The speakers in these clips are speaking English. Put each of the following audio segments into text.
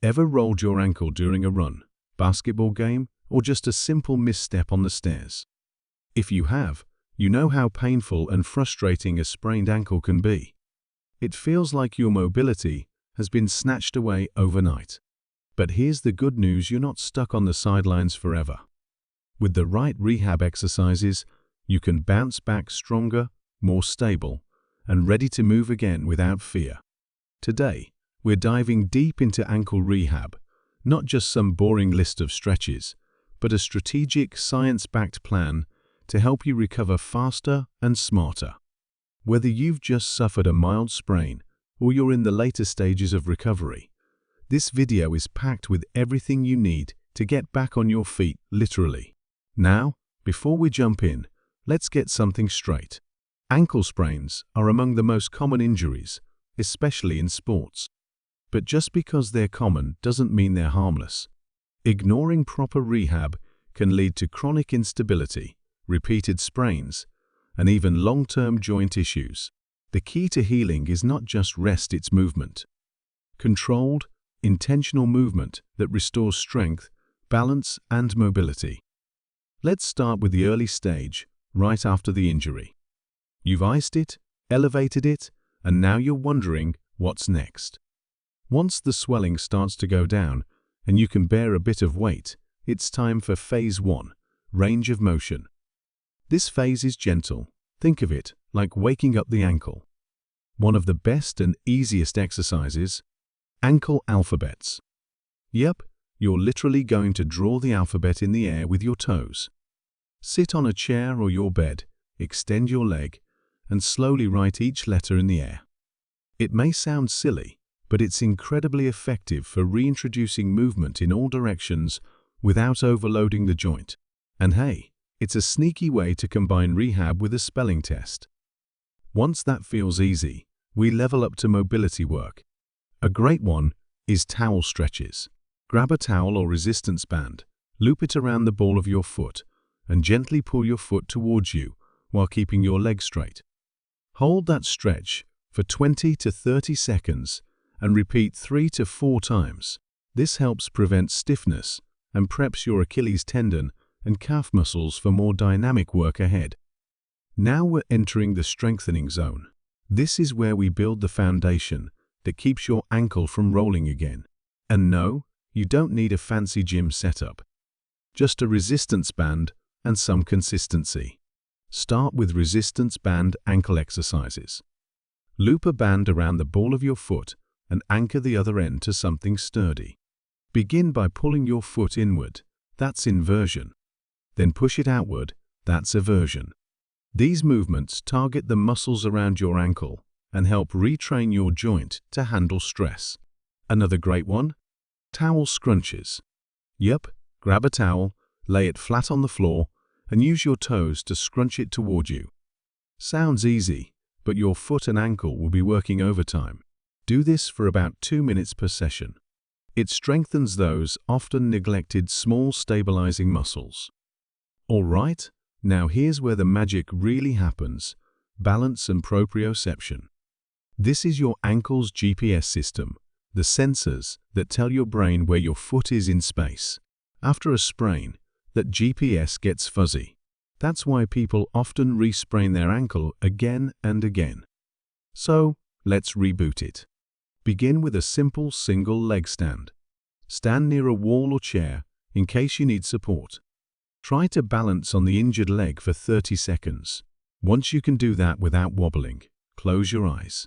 Ever rolled your ankle during a run, basketball game, or just a simple misstep on the stairs? If you have, you know how painful and frustrating a sprained ankle can be. It feels like your mobility has been snatched away overnight. But here's the good news: you're not stuck on the sidelines forever. With the right rehab exercises, you can bounce back stronger, more stable, and ready to move again without fear. Today, we're diving deep into ankle rehab, not just some boring list of stretches, but a strategic, science-backed plan to help you recover faster and smarter. Whether you've just suffered a mild sprain or you're in the later stages of recovery, this video is packed with everything you need to get back on your feet, literally. Now, before we jump in, let's get something straight. Ankle sprains are among the most common injuries, especially in sports. But just because they're common doesn't mean they're harmless. Ignoring proper rehab can lead to chronic instability, repeated sprains, and even long-term joint issues. The key to healing is not just rest, it's movement. Controlled, intentional movement that restores strength, balance, and mobility. Let's start with the early stage, right after the injury. You've iced it, elevated it, and now you're wondering what's next. Once the swelling starts to go down and you can bear a bit of weight, it's time for phase 1, range of motion. This phase is gentle. Think of it like waking up the ankle. One of the best and easiest exercises: ankle alphabets. Yep, you're literally going to draw the alphabet in the air with your toes. Sit on a chair or your bed, extend your leg, and slowly write each letter in the air. It may sound silly, but it's incredibly effective for reintroducing movement in all directions without overloading the joint. And hey, it's a sneaky way to combine rehab with a spelling test. Once that feels easy, we level up to mobility work. A great one is towel stretches. Grab a towel or resistance band, loop it around the ball of your foot, and gently pull your foot towards you while keeping your leg straight. Hold that stretch for 20 to 30 seconds and repeat 3 to 4 times. This helps prevent stiffness and preps your Achilles tendon and calf muscles for more dynamic work ahead. Now we're entering the strengthening zone. This is where we build the foundation that keeps your ankle from rolling again. And no, you don't need a fancy gym setup. Just a resistance band and some consistency. Start with resistance band ankle exercises. Loop a band around the ball of your foot and anchor the other end to something sturdy. Begin by pulling your foot inward. That's inversion. Then push it outward. That's eversion. These movements target the muscles around your ankle and help retrain your joint to handle stress. Another great one: towel scrunches. Yep, grab a towel, lay it flat on the floor, and use your toes to scrunch it toward you. Sounds easy, but your foot and ankle will be working overtime. Do this for about 2 minutes per session. It strengthens those often neglected small stabilizing muscles. All right, now here's where the magic really happens: balance and proprioception. This is your ankle's GPS system, the sensors that tell your brain where your foot is in space. After a sprain, that GPS gets fuzzy. That's why people often re-sprain their ankle again and again. So, let's reboot it. Begin with a simple single leg stand. Stand near a wall or chair in case you need support. Try to balance on the injured leg for 30 seconds. Once you can do that without wobbling, close your eyes.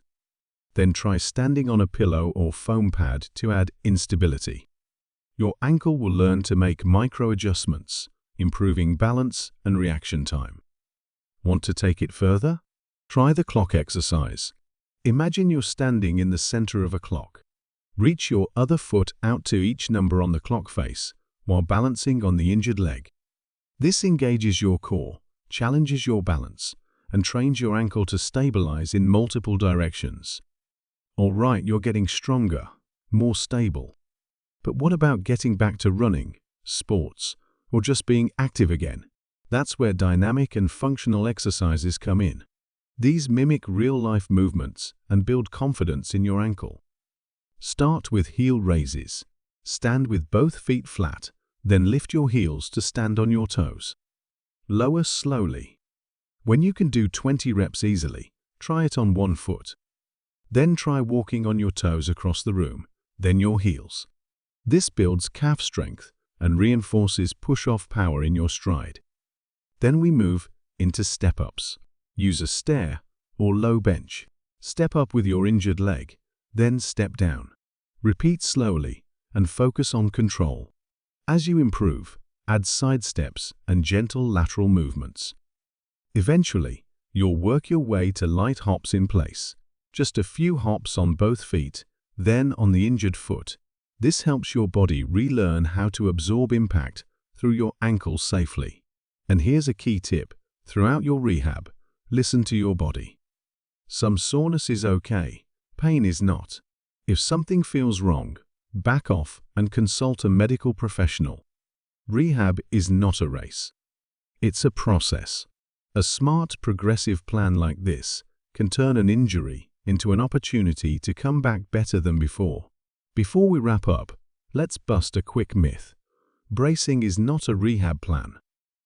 Then try standing on a pillow or foam pad to add instability. Your ankle will learn to make micro-adjustments, improving balance and reaction time. Want to take it further? Try the clock exercise. Imagine you're standing in the center of a clock. Reach your other foot out to each number on the clock face while balancing on the injured leg. This engages your core, challenges your balance, and trains your ankle to stabilize in multiple directions. All right, you're getting stronger, more stable. But what about getting back to running, sports, or just being active again? That's where dynamic and functional exercises come in. These mimic real-life movements and build confidence in your ankle. Start with heel raises. Stand with both feet flat, then lift your heels to stand on your toes. Lower slowly. When you can do 20 reps easily, try it on one foot. Then try walking on your toes across the room, then your heels. This builds calf strength and reinforces push-off power in your stride. Then we move into step-ups. Use a stair or low bench. Step up with your injured leg, then step down. Repeat slowly and focus on control. As you improve, add side steps and gentle lateral movements. Eventually, you'll work your way to light hops in place. Just a few hops on both feet, then on the injured foot. This helps your body relearn how to absorb impact through your ankle safely. And here's a key tip. Throughout your rehab, listen to your body. Some soreness is okay, pain is not. If something feels wrong, back off and consult a medical professional. Rehab is not a race. It's a process. A smart, progressive plan like this can turn an injury into an opportunity to come back better than before. Before we wrap up, let's bust a quick myth. Bracing is not a rehab plan.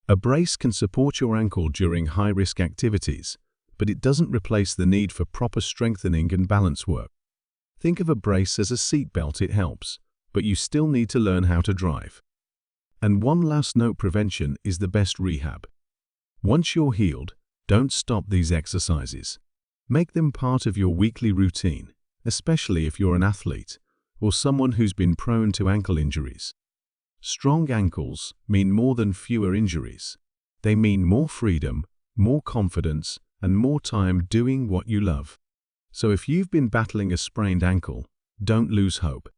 A brace can support your ankle during high-risk activities, but it doesn't replace the need for proper strengthening and balance work. Think of a brace as a seatbelt. It helps, but you still need to learn how to drive. And one last note: prevention is the best rehab. Once you're healed, don't stop these exercises. Make them part of your weekly routine, especially if you're an athlete or someone who's been prone to ankle injuries. Strong ankles mean more than fewer injuries. They mean more freedom, more confidence, and more time doing what you love. So if you've been battling a sprained ankle, don't lose hope.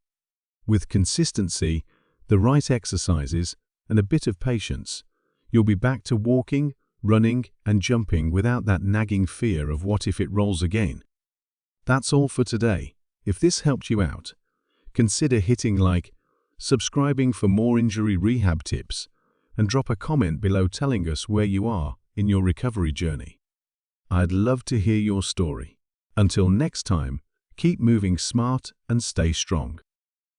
With consistency, the right exercises, and a bit of patience, you'll be back to walking, running, and jumping without that nagging fear of what if it rolls again. That's all for today. If this helped you out, consider hitting like, subscribing for more injury rehab tips, and drop a comment below telling us where you are in your recovery journey. I'd love to hear your story. Until next time, keep moving smart and stay strong.